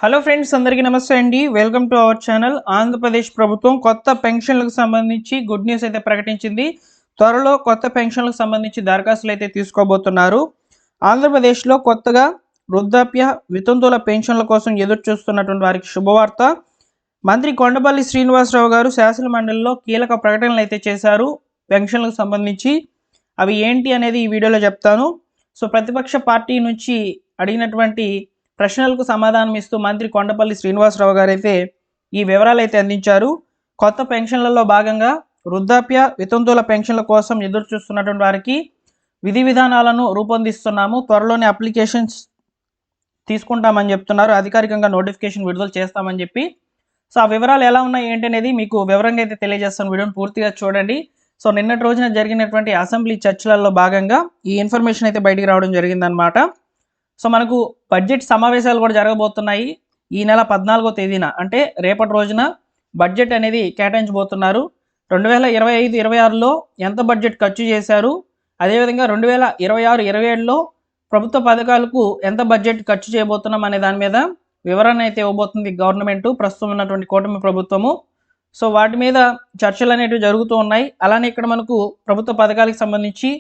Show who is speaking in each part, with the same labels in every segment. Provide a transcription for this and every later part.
Speaker 1: Hello friends, అందరికీ నమస్తే అండి. Welcome to our channel. Andhra Pradesh ప్రభుత్వం కొత్త పెన్షన్లకు సంబంధించి గుడ్ న్యూస్ అయితే ప్రకటించింది. త్వరలో కొత్త పెన్షన్లకు సంబంధించి దరఖాస్తులు అయితే తీసుకోబోతున్నారు. ఆంధ్రప్రదేశ్లో కొత్తగా వృద్ధాప్య వితంతువుల పెన్షన్ల కోసం ఎదురు చూస్తున్నటువంటి వారికి శుభవార్త. మంత్రి కొండపల్లి శ్రీనివాసరావు గారు శాసన మండలిలో కీలక ప్రకటనలు అయితే చేశారు పెన్షన్లకు సంబంధించి. అవి ఏంటి అనేది ఈ వీడియోలో చెప్తాను. సో ప్రతిపక్ష పార్టీ నుంచి అడిగినటువంటి ప్రశ్నలకు సమాధానం ఇస్తూ మంత్రి కొండపల్లి శ్రీనివాసరావు గారు అయితే ఈ వివరాలు అయితే అందించారు. కొత్త పెన్షన్లలో భాగంగా వృద్ధాప్య వితంతువుల పెన్షన్ల కోసం ఎదురు చూస్తున్నటువంటి వారికి విధి విధానాలను రూపొందిస్తున్నాము, త్వరలోనే అప్లికేషన్స్ తీసుకుంటామని చెప్తున్నారు. అధికారికంగా నోటిఫికేషన్ విడుదల చేస్తామని చెప్పి. సో ఆ వివరాలు ఎలా ఉన్నాయి ఏంటి అనేది మీకు వివరంగా అయితే తెలియజేస్తాను. వీడియోని పూర్తిగా చూడండి. సో నిన్నటి రోజున జరిగినటువంటి అసెంబ్లీ చర్చలలో భాగంగా ఈ ఇన్ఫర్మేషన్ అయితే బయటికి రావడం జరిగిందనమాట. సో మనకు బడ్జెట్ సమావేశాలు కూడా జరగబోతున్నాయి. ఈ నెల 14వ తేదీన అంటే రేపటి రోజున బడ్జెట్ అనేది కేటాయించబోతున్నారు. 2025-26లో ఎంత బడ్జెట్ ఖర్చు చేశారు, అదేవిధంగా 2026-27లో ప్రభుత్వ పథకాలకు ఎంత బడ్జెట్ ఖర్చు చేయబోతున్నాం అనే దాని మీద వివరణ అయితే ఇవ్వబోతుంది గవర్నమెంట్, ప్రస్తుతం ఉన్నటువంటి కూటమి ప్రభుత్వము. సో వాటి మీద చర్చలు అనేవి జరుగుతూ ఉన్నాయి. అలానే ఇక్కడ మనకు ప్రభుత్వ పథకాలకు సంబంధించి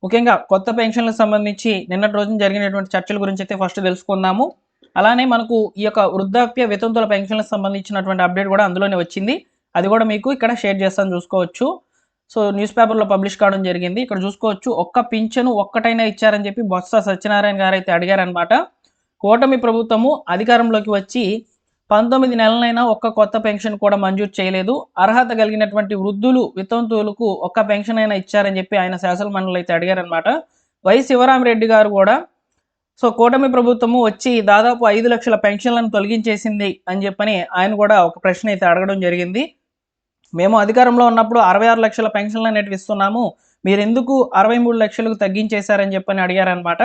Speaker 1: ముఖ్యంగా కొత్త పెన్షన్లకు సంబంధించి నిన్నటి రోజున జరిగినటువంటి చర్చల గురించి అయితే ఫస్ట్ తెలుసుకుందాము. అలానే మనకు ఈ యొక్క వృద్ధాప్య వితంతుల పెన్షన్లకు సంబంధించినటువంటి అప్డేట్ కూడా అందులోనే వచ్చింది. అది కూడా మీకు ఇక్కడ షేర్ చేస్తాను, చూసుకోవచ్చు. సో న్యూస్ పేపర్లో పబ్లిష్ కావడం జరిగింది. ఇక్కడ చూసుకోవచ్చు, ఒక్క పింఛను ఒక్కటైనా ఇచ్చారని చెప్పి బొత్స సత్యనారాయణ గారు అయితే అడిగారనమాట. కూటమి ప్రభుత్వము అధికారంలోకి వచ్చి 19 నెలలైనా ఒక్క కొత్త పెన్షన్ కూడా మంజూరు చేయలేదు. అర్హత కలిగినటువంటి వృద్ధులు వితంతువులకు ఒక్క పెన్షన్ అయినా ఇచ్చారని చెప్పి ఆయన శాసన మండలి అయితే అడిగారనమాట. వై శివరామరెడ్డి గారు కూడా సో కూటమి ప్రభుత్వము వచ్చి దాదాపు 5 లక్షల పెన్షన్లను తొలగించేసింది అని చెప్పని ఆయన కూడా ఒక ప్రశ్న అయితే అడగడం జరిగింది. మేము అధికారంలో ఉన్నప్పుడు 66 లక్షల పెన్షన్లు అనేటివి ఇస్తున్నాము, మీరు ఎందుకు 63 లక్షలకు తగ్గించేశారని చెప్పని అడిగారనమాట.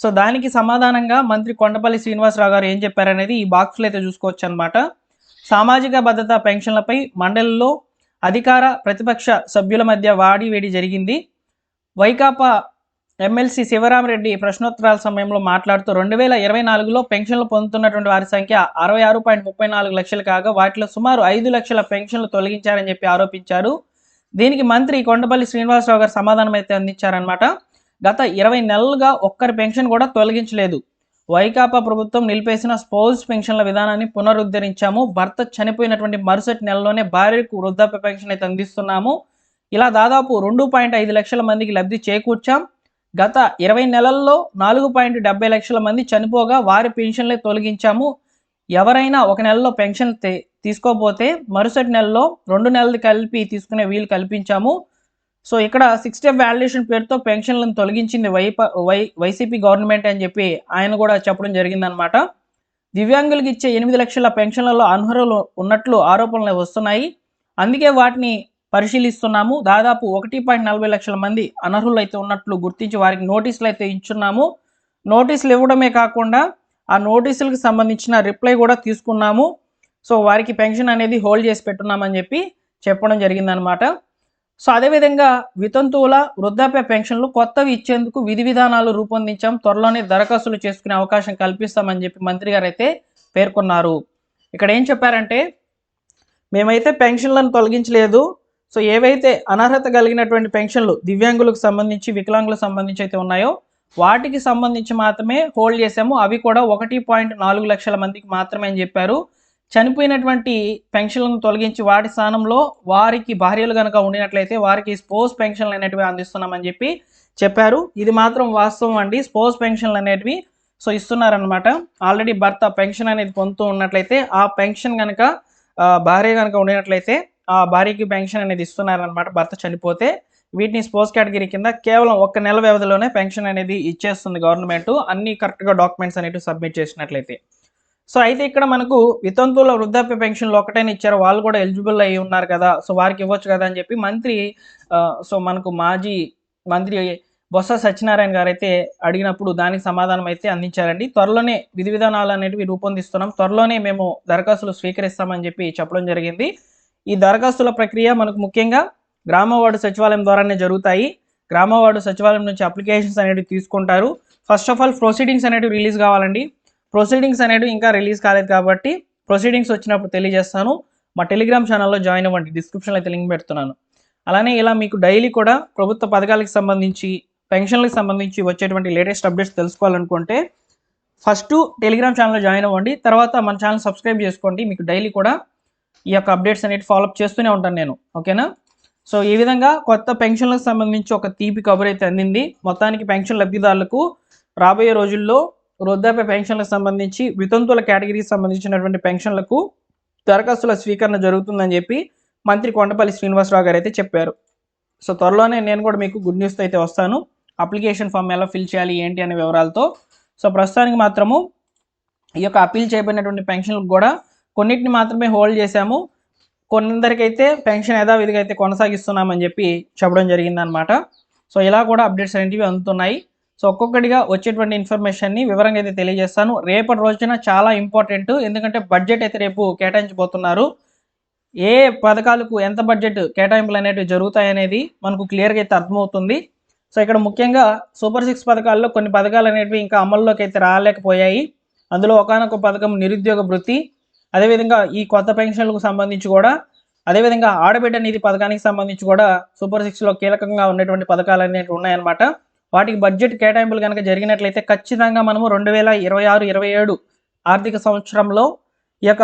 Speaker 1: సో దానికి సమాధానంగా మంత్రి కొండపల్లి శ్రీనివాసరావు గారు ఏం చెప్పారనేది ఈ బాక్స్లో అయితే చూసుకోవచ్చు అనమాట. సామాజిక భద్రతా పెన్షన్లపై మండలిలో అధికార ప్రతిపక్ష సభ్యుల మధ్య వాడివేడి జరిగింది. వైకాపా ఎమ్మెల్సీ శివరామరెడ్డి ప్రశ్నోత్తరాల సమయంలో మాట్లాడుతూ 2024లో పెన్షన్లు పొందుతున్నటువంటి వారి సంఖ్య 66.34 లక్షలు కాగా వాటిలో సుమారు 5 లక్షల పెన్షన్లు తొలగించారని చెప్పి ఆరోపించారు. దీనికి మంత్రి కొండపల్లి శ్రీనివాసరావు గారు సమాధానం అయితే అందించారనమాట. గత 20 నెలలుగా ఒక్కరి పెన్షన్ కూడా తొలగించలేదు. వైకాపా ప్రభుత్వం నిలిపేసిన స్పౌస్ పెన్షన్ల విధానాన్ని పునరుద్ధరించాము. భర్త చనిపోయినటువంటి మరుసటి నెలలోనే భార్యకు వృద్ధాప్య పెన్షన్ అయితే అందిస్తున్నాము. ఇలా దాదాపు 2.5 లక్షల మందికి లబ్ధి చేకూర్చాం. గత 20 నెలల్లో 4.70 లక్షల మంది చనిపోగా వారి పెన్షన్లే తొలగించాము. ఎవరైనా ఒక నెలలో పెన్షన్ తీసుకోకపోతే మరుసటి నెలలో 2 నెలలు కలిపి తీసుకునే వీలు కల్పించాము. సో ఇక్కడ 6 స్టెప్ వ్యాలిడేషన్ పేరుతో పెన్షన్లను తొలగించింది వైసీపీ గవర్నమెంట్ అని చెప్పి ఆయన కూడా చెప్పడం జరిగిందనమాట. దివ్యాంగులకు ఇచ్చే 8 లక్షల పెన్షన్లలో అనర్హులు ఉన్నట్లు ఆరోపణలు వస్తున్నాయి. అందుకే వాటిని పరిశీలిస్తున్నాము. దాదాపు 1.40 లక్షల మంది అనర్హులు అయితే ఉన్నట్లు గుర్తించి వారికి నోటీసులు అయితే ఇచ్చున్నాము. నోటీసులు ఇవ్వడమే కాకుండా ఆ నోటీసులకు సంబంధించిన రిప్లై కూడా తీసుకున్నాము. సో వారికి పెన్షన్ అనేది హోల్డ్ చేసి పెట్టున్నామని చెప్పి చెప్పడం జరిగిందనమాట. సో అదేవిధంగా వితంతువుల వృద్ధాప్య పెన్షన్లు కొత్తవి ఇచ్చేందుకు విధి విధానాలు రూపొందించాం, త్వరలోనే దరఖాస్తులు చేసుకునే అవకాశం కల్పిస్తామని చెప్పి మంత్రి గారు అయితే పేర్కొన్నారు. ఇక్కడ ఏం చెప్పారంటే, మేమైతే పెన్షన్లను తొలగించలేదు. సో ఏవైతే అనర్హత కలిగినటువంటి పెన్షన్లు దివ్యాంగులకు సంబంధించి వికలాంగులకు సంబంధించి అయితే ఉన్నాయో వాటికి సంబంధించి మాత్రమే హోల్డ్ చేసాము. అవి కూడా 1.4 లక్షల మందికి మాత్రమే అని చెప్పారు. చనిపోయినటువంటి పెన్షన్లను తొలగించి వాటి స్థానంలో వారికి భార్యలు కనుక ఉండినట్లయితే వారికి స్పోస్ పెన్షన్లు అనేటివి అందిస్తున్నామని చెప్పి చెప్పారు. ఇది మాత్రం వాస్తవం అండి. స్పోస్ పెన్షన్లు అనేటివి సో ఇస్తున్నారనమాట. ఆల్రెడీ భర్త పెన్షన్ అనేది పొందుతూ ఉన్నట్లయితే ఆ పెన్షన్ కనుక భార్య కనుక ఉండినట్లయితే ఆ భార్యకి పెన్షన్ అనేది ఇస్తున్నారనమాట. భర్త చనిపోతే వీటిని స్పోస్ కేటగిరీ కింద కేవలం 1 నెల వ్యవధిలోనే పెన్షన్ అనేది ఇచ్చేస్తుంది గవర్నమెంట్, అన్ని కరెక్ట్గా డాక్యుమెంట్స్ అనేవి సబ్మిట్ చేసినట్లయితే. సో అయితే ఇక్కడ మనకు వితంతువుల వృద్ధాప్య పెన్షన్లు ఒకటైనా ఇచ్చారు, వాళ్ళు కూడా ఎలిజిబుల్ అయ్యి ఉన్నారు కదా, సో వారికి ఇవ్వచ్చు కదా అని చెప్పి మంత్రి సో మనకు మాజీ మంత్రి బొత్స సత్యనారాయణ గారు అయితే అడిగినప్పుడు దానికి సమాధానం అయితే అందించారండి. త్వరలోనే విధి విధానాలు అనేటివి రూపొందిస్తున్నాం, త్వరలోనే మేము దరఖాస్తులు స్వీకరిస్తామని చెప్పి చెప్పడం జరిగింది. ఈ దరఖాస్తుల ప్రక్రియ మనకు ముఖ్యంగా గ్రామ వార్డు సచివాలయం ద్వారానే జరుగుతాయి. గ్రామ వార్డు సచివాలయం నుంచి అప్లికేషన్స్ అనేవి తీసుకుంటారు. ఫస్ట్ ఆఫ్ ఆల్ ప్రొసీడింగ్స్ అనేవి రిలీజ్ కావాలండి. ప్రొసీడింగ్స్ అనేవి ఇంకా రిలీజ్ కాలేదు కాబట్టి ప్రొసీడింగ్స్ వచ్చినప్పుడు తెలియజేస్తాను. మా టెలిగ్రామ్ ఛానల్లో జాయిన్ అవ్వండి, డిస్క్రిప్షన్లో అయితే లింక్ పెడుతున్నాను. అలానే ఇలా మీకు డైలీ కూడా ప్రభుత్వ పథకాలకు సంబంధించి, పెన్షన్లకు సంబంధించి వచ్చేటువంటి లేటెస్ట్ అప్డేట్స్ తెలుసుకోవాలనుకుంటే ఫస్ట్ టెలిగ్రామ్ ఛానల్లో జాయిన్ అవ్వండి, తర్వాత మన ఛానల్ సబ్స్క్రైబ్ చేసుకోండి. మీకు డైలీ కూడా ఈ యొక్క అప్డేట్స్ అనేవి ఫాలోఅప్ చేస్తూనే ఉంటాను నేను, ఓకేనా? సో ఈ విధంగా కొత్త పెన్షన్లకు సంబంధించి ఒక తీపి కబురు అయితే అందింది. మొత్తానికి పెన్షన్ లబ్ధిదారులకు రాబోయే రోజుల్లో వృద్ధాప్య పెన్షన్లకు సంబంధించి వితంతువుల కేటగిరీకి సంబంధించినటువంటి పెన్షన్లకు దరఖాస్తుల స్వీకరణ జరుగుతుందని చెప్పి మంత్రి కొండపల్లి శ్రీనివాసరావు గారు అయితే చెప్పారు. సో త్వరలోనే నేను కూడా మీకు గుడ్ న్యూస్తో అయితే వస్తాను, అప్లికేషన్ ఫామ్ ఎలా ఫిల్ చేయాలి ఏంటి అనే వివరాలతో. సో ప్రస్తుతానికి మాత్రము ఈ యొక్క అప్పీల్ చేయబడినటువంటి పెన్షన్లకు కూడా కొన్నిటిని మాత్రమే హోల్డ్ చేశాము, కొందరికైతే పెన్షన్ యథావిధిగా అయితే కొనసాగిస్తున్నామని చెప్పి చెప్పడం జరిగిందనమాట. సో ఇలా కూడా అప్డేట్స్ అనేవి అందుతున్నాయి. సో ఒక్కొక్కటిగా వచ్చేటువంటి ఇన్ఫర్మేషన్ని వివరంగా అయితే తెలియజేస్తాను. రేపటి రోజున చాలా ఇంపార్టెంట్, ఎందుకంటే బడ్జెట్ అయితే రేపు కేటాయించబోతున్నారు. ఏ పథకాలకు ఎంత బడ్జెట్ కేటాయింపులు అనేవి జరుగుతాయనేది మనకు క్లియర్గా అయితే అర్థమవుతుంది. సో ఇక్కడ ముఖ్యంగా సూపర్ 6 పథకాల్లో కొన్ని పథకాలు అనేవి ఇంకా అమల్లోకి అయితే రాలేకపోయాయి. అందులో ఒకానొక పథకం నిరుద్యోగ భృతి, అదేవిధంగా ఈ కొత్త పెన్షన్లకు సంబంధించి కూడా, అదేవిధంగా ఆడబిడ్డ నిధి పథకానికి సంబంధించి కూడా సూపర్ 6లో కీలకంగా ఉన్నటువంటి పథకాలు అనేవి ఉన్నాయన్నమాట. వాటికి బడ్జెట్ కేటాయింపులు కనుక జరిగినట్లయితే ఖచ్చితంగా మనము 2026-27 ఆర్థిక సంవత్సరంలో ఈ యొక్క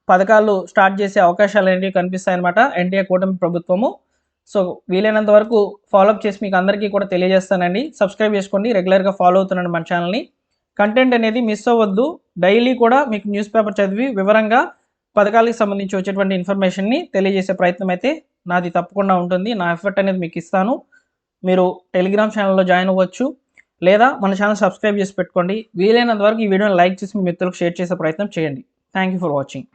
Speaker 1: పథకాలు స్టార్ట్ చేసే అవకాశాలు అనేవి కనిపిస్తాయన్నమాట ఎన్డీఏ కూటమి ప్రభుత్వము. సో వీలైనంత వరకు ఫాలోఅప్ చేసి మీకు అందరికీ కూడా తెలియజేస్తానండి. సబ్స్క్రైబ్ చేసుకోండి, రెగ్యులర్గా ఫాలో అవుతున్నాను మన ఛానల్ని. కంటెంట్ అనేది మిస్ అవ్వద్దు. డైలీ కూడా మీకు న్యూస్ పేపర్ చదివి వివరంగా పథకాలకు సంబంధించి వచ్చేటువంటి ఇన్ఫర్మేషన్ని తెలియజేసే ప్రయత్నం అయితే నాది తప్పకుండా ఉంటుంది. నా ఎఫర్ట్ అనేది మీకు ఇస్తాను. మీరు టెలిగ్రామ్ ఛానల్లో జాయిన్ అవ్వచ్చు, లేదా మన ఛానల్ సబ్స్క్రైబ్ చేసి పెట్టుకోండి. వీలైనంత వరకు ఈ వీడియోని లైక్ చేసి మీ మిత్రులకు షేర్ చేసే ప్రయత్నం చేయండి. Thank you for watching.